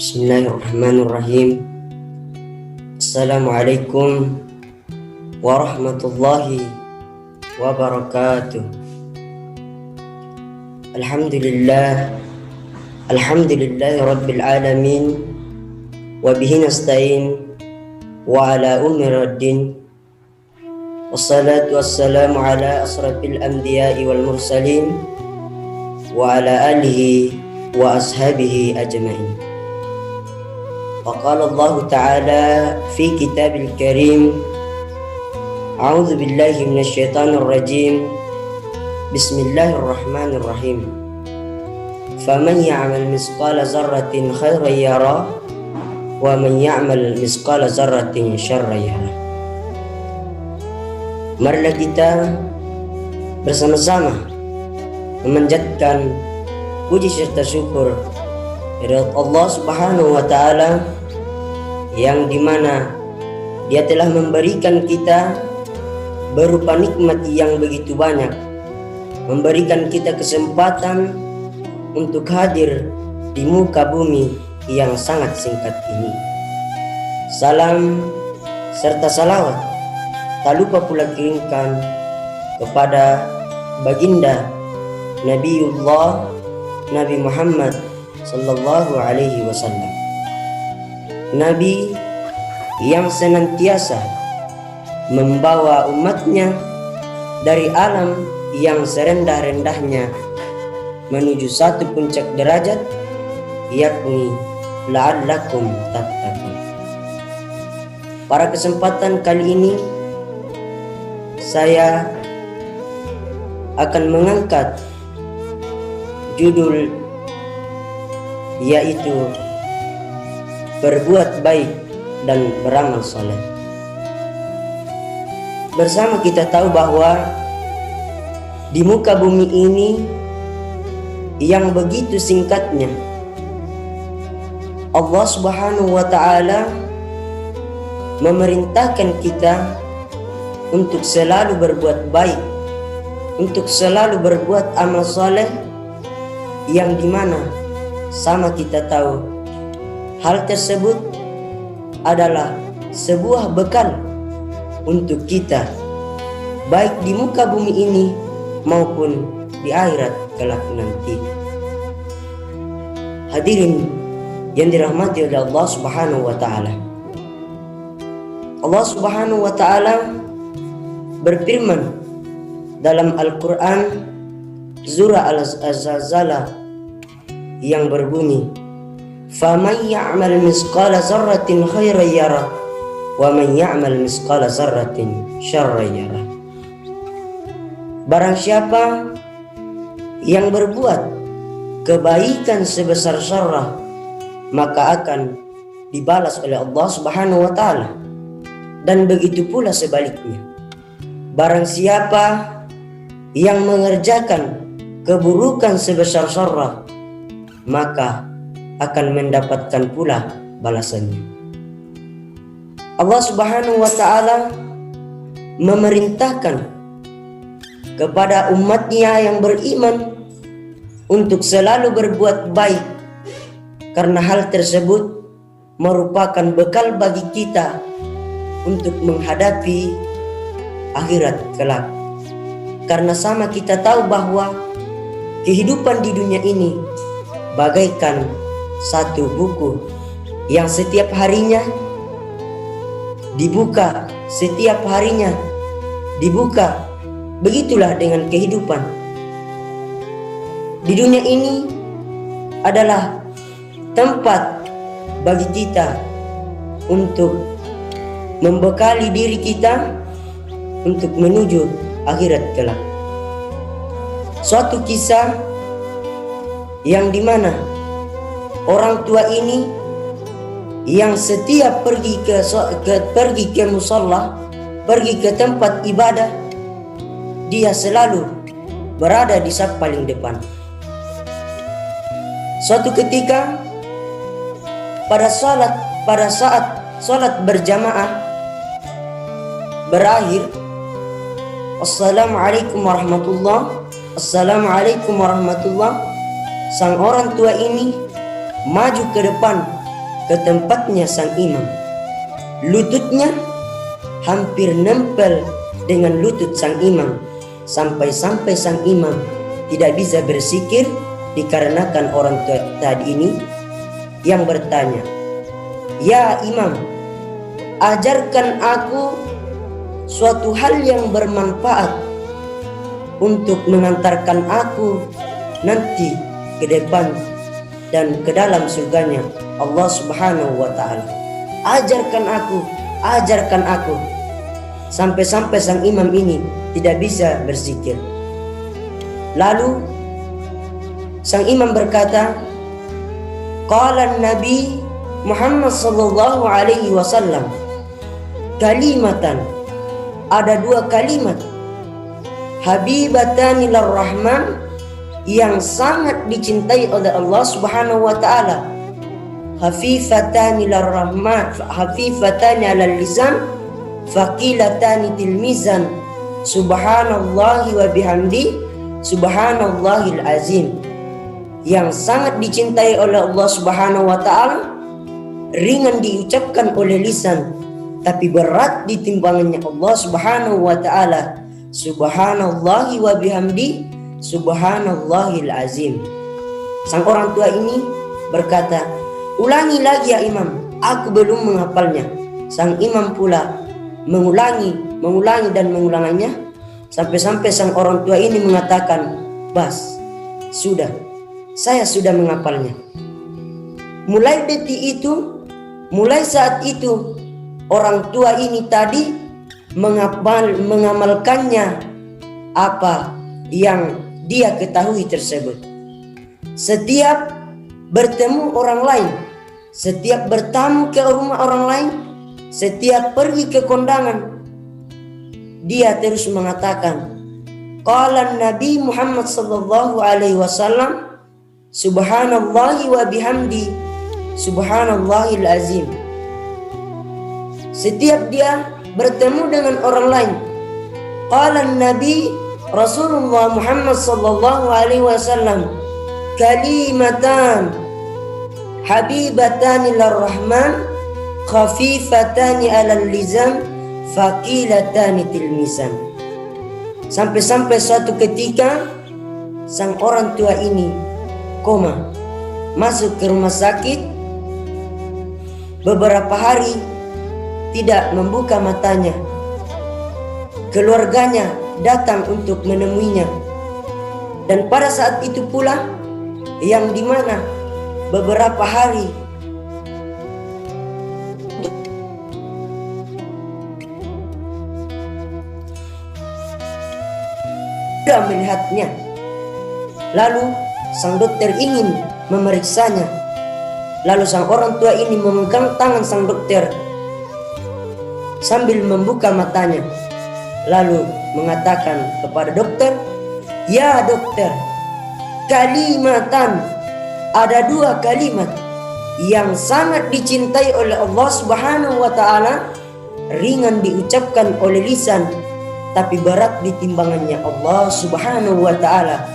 Bismillahirrahmanirrahim. Assalamualaikum warahmatullahi wabarakatuh. Alhamdulillahi rabbil alamin, wa bihi nasta'in wa ala ummiddin. Wassalatu wassalamu ala asrafil anbiya'i wal mursalin wa ala alihi wa ashabihi ajma'in. وقال الله تعالى في كتاب الكريم: أعوذ بالله من الشيطان الرجيم، بسم الله الرحمن الرحيم. فمن يعمل مثقال ذرة خيرا يره ومن يعمل مثقال ذرة شرا يره. Marilah kita bersama-sama memanjatkan puji serta syukur kepada Allah Subhanahu wa Ta'ala, yang dimana Dia telah memberikan kita berupa nikmat yang begitu banyak, memberikan kita kesempatan untuk hadir di muka bumi yang sangat singkat ini. Salam serta salawat tak lupa pula kirimkan kepada baginda Nabiullah Nabi Muhammad sallallahu alaihi wasallam, Nabi yang senantiasa membawa umatnya dari alam yang serendah-rendahnya menuju satu puncak derajat, yakni la'allakum tattaqun. Pada kesempatan kali ini saya akan mengangkat judul, yaitu berbuat baik dan beramal soleh. Bersama kita tahu bahwa di muka bumi ini yang begitu singkatnya, Allah Subhanahu wa Ta'ala memerintahkan kita untuk selalu berbuat baik, untuk selalu berbuat amal soleh, yang dimana sama kita tahu hal tersebut adalah sebuah bekal untuk kita, baik di muka bumi ini maupun di akhirat kelak nanti. Hadirin yang dirahmati oleh Allah Subhanahu wa Ta'ala, Allah Subhanahu wa Ta'ala berfirman dalam Al-Quran surah Al-Zalzalah yang berbunyi: "Faman ya'mal misqala dzarratin khairan yarah wa man ya'mal misqala dzarratin syarran yarah." Barang siapa yang berbuat kebaikan sebesar zarrah, maka akan dibalas oleh Allah Subhanahu wa Ta'ala, dan begitu pula sebaliknya. Barang siapa yang mengerjakan keburukan sebesar zarrah, maka akan mendapatkan pula balasannya. Allah Subhanahu wa Ta'ala memerintahkan kepada umatnya yang beriman untuk selalu berbuat baik, karena hal tersebut merupakan bekal bagi kita untuk menghadapi akhirat kelak. Karena sama kita tahu bahwa kehidupan di dunia ini bagaikan satu buku yang setiap harinya dibuka, setiap harinya dibuka. Begitulah dengan kehidupan di dunia ini adalah tempat bagi kita untuk membekali diri kita untuk menuju akhirat kelak. Suatu kisah yang dimana orang tua ini yang setiap pergi ke musalla, pergi ke tempat ibadah, dia selalu berada di saf paling depan. Suatu ketika pada saat salat berjamaah berakhir, Assalamualaikum warahmatullah, sang orang tua ini maju ke depan ke tempatnya sang imam. Lututnya hampir nempel dengan lutut sang imam, sampai-sampai sang imam tidak bisa bersikir dikarenakan orang tua tadi ini yang bertanya, "Ya imam, ajarkan aku suatu hal yang bermanfaat untuk mengantarkan aku nanti ke depan dan ke dalam surganya Allah Subhanahu wa ta'ala. Ajarkan aku." Sampai-sampai sang imam ini tidak bisa bersikir. Lalu sang imam berkata, "Qala Nabi Muhammad sallallahu alaihi wasallam, kalimatan, ada dua kalimat, habibatani lirrahman, yang sangat dicintai oleh Allah Subhanahu wa ta'ala, hafifatani lirrahman, hafifatani alal lisan, faqilatani til mizan, subhanallahi wa bihamdi, subhanallahil azim." Yang sangat dicintai oleh Allah Subhanahu wa ta'ala, ringan diucapkan oleh lisan, tapi berat di timbangannya Allah Subhanahu wa ta'ala, subhanallahi wa bihamdi, subhanallahil azim. Sang orang tua ini berkata, "Ulangi lagi ya imam, aku belum menghafalnya." Sang imam pula mengulangi dan mengulanginya, sampai-sampai sang orang tua ini mengatakan, "Bas, sudah, saya sudah menghafalnya." Mulai saat itu orang tua ini tadi mengamalkannya apa yang dia ketahui tersebut. Setiap bertemu orang lain, setiap bertamu ke rumah orang lain, setiap pergi ke kondangan, dia terus mengatakan, qala Nabi Muhammad sallallahu alaihi wasallam, subhanallahi wa bihamdi, subhanallahil azim. Setiap dia bertemu dengan orang lain, qala Nabi Rasulullah Muhammad sallallahu alaihi wasallam, kalimatan habibatani lirrahman, khafifatani alal lisan, faqilatani til mizan. Sampai-sampai suatu ketika sang orang tua ini koma, masuk ke rumah sakit, beberapa hari tidak membuka matanya. Keluarganya datang untuk menemuinya, dan pada saat itu pula yang dimana beberapa hari tidak melihatnya. Lalu sang dokter ingin memeriksanya. Lalu sang orang tua ini memegang tangan sang dokter sambil membuka matanya, lalu mengatakan kepada dokter, "Ya dokter, kalimatan, ada dua kalimat yang sangat dicintai oleh Allah Subhanahu wa ta'ala, ringan diucapkan oleh lisan, tapi berat di timbangannya Allah Subhanahu wa ta'ala,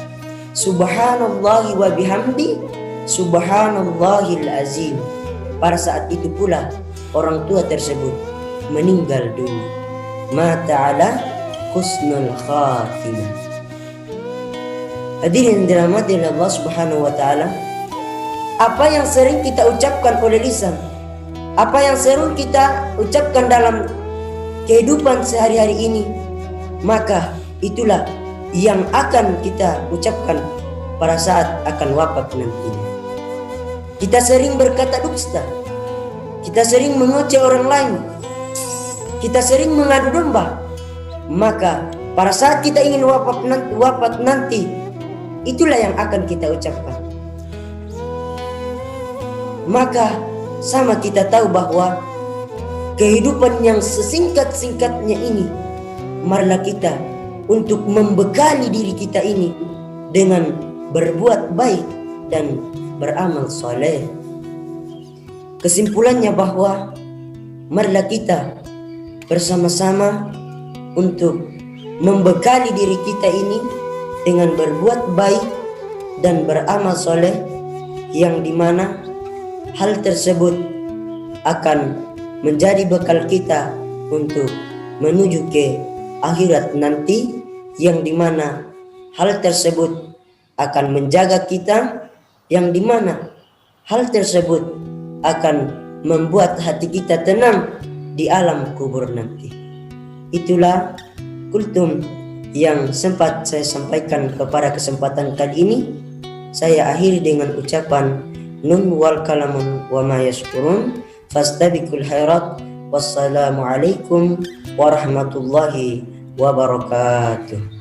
subhanallahi wa bihamdi, subhanallahil azim." Pada saat itu pula orang tua tersebut meninggal dunia. Mata ala husnul khatimah. Hadirin dirahmati Allah Subhanahu wa ta'ala, apa yang sering kita ucapkan oleh lisan, apa yang sering kita ucapkan dalam kehidupan sehari-hari ini, maka itulah yang akan kita ucapkan pada saat akan wafat nantinya. Kita sering berkata dusta, kita sering mengoceh orang lain, kita sering mengadu domba, maka pada saat kita ingin wafat nanti, itulah yang akan kita ucapkan. Maka sama kita tahu bahwa kehidupan yang sesingkat-singkatnya ini, marilah kita untuk membekali diri kita ini dengan berbuat baik dan beramal soleh. Kesimpulannya bahwa marilah kita bersama-sama untuk membekali diri kita ini dengan berbuat baik dan beramal soleh, yang dimana hal tersebut akan menjadi bekal kita untuk menuju ke akhirat nanti, yang dimana hal tersebut akan menjaga kita, yang dimana hal tersebut akan membuat hati kita tenang di alam kubur nanti. Itulah kultum yang sempat saya sampaikan kepada kesempatan kali ini. Saya akhiri dengan ucapan nun wal kalamun wa ma yashkurun fastabiqul khairat. Wassalamualaikum warahmatullahi wabarakatuh.